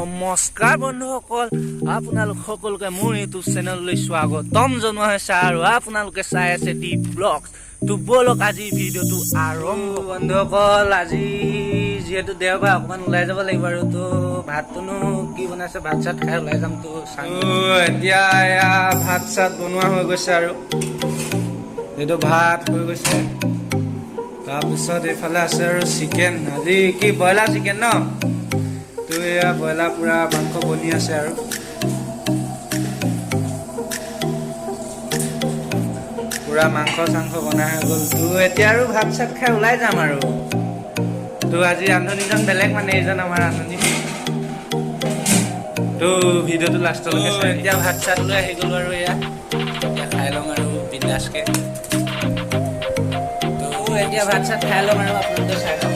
নমস্কাৰ বন্ধুসকল, আপোনালোক সকলোকে মোৰ ইউটিউব চেনেললৈ স্বাগতম জনোৱা হৈছে আৰু আপোনালোকে চাই আছে ডি ব্লগছ। তো বলক আজি ভিডিঅ'টো আৰম্ভ। বন্ধুসকল, আজি যিহেতু দেওবাৰ অকণমান ওলাই যাব লাগিব আৰু তো ভাতটোনো কি বনাইছে, ভাত চাত খাই ওলাই যাম। তো এতিয়া এয়া ভাত চাত বনোৱা হৈ গৈছে আৰু এইটো ভাত হৈ গৈছে। তাৰপিছত এইফালে আছে আৰু চিকেন। আজি কি ব্ৰইলাৰ চিকেন ন? তো এয়া ব্ৰইলাৰ পুৰা মাংস বনি আছে আৰু পুৰা মাংস চাংস বনাই হৈ গ'ল। তো এতিয়া আৰু ভাত চাত খাই ওলাই যাম আৰু তো আজি ৰান্ধনীজন বেলেগ, মানে এইজন আমাৰ ৰান্ধনী। তো ভিডিঅ'টো লাষ্টলৈকে চাই। এতিয়া ভাত চাত লৈ আহি গ'লো আৰু এয়া এতিয়া খাই লওঁ আৰু বিন্দাছকে। তো এতিয়া ভাত চাত খাই লওঁ আৰু আপোনালোকে চাই লওঁ।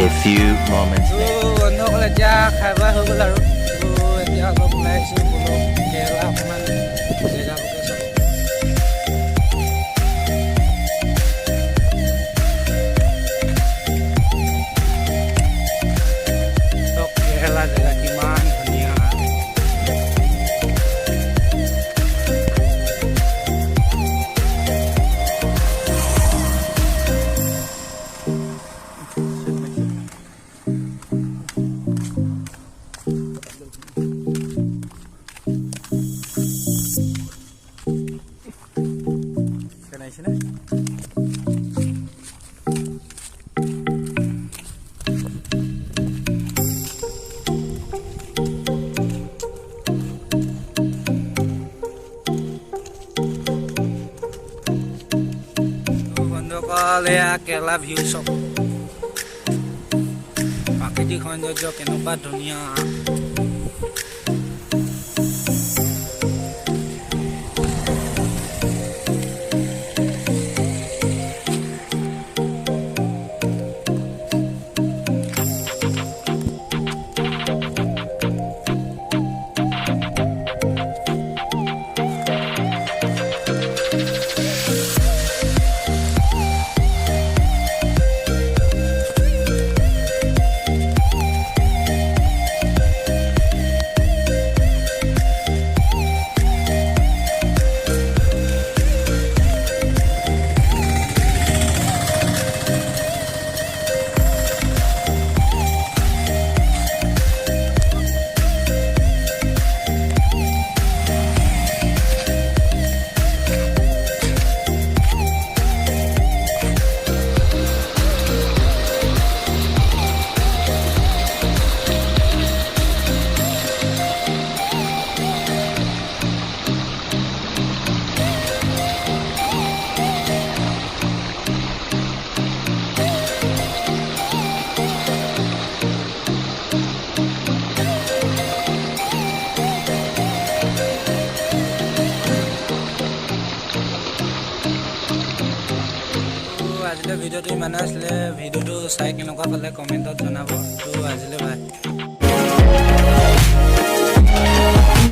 A few moments later. বন্ধুসকল, এতিয়া খাই বৈ হৈ গ'ল আৰু তো এতিয়া অলপ ওলাই আহিছোঁ। বোলো কেৰেলা অকণমান জেগাবোৰকে চাব। কেৰেলা জেগা কিমান ধুনীয়া। বন্ধুসকল, এয়া কেৰেলা ভিউ চাওক, প্ৰাকৃতিক সৌন্দৰ্য কেনেকুৱা ধুনীয়া। আজিলৈ ভিডিঅ'টো ইমানে আছিলে। ভিডিঅ'টো চাই কেনেকুৱা পালে কমেণ্টত জনাব। তো আজিলৈ বাই।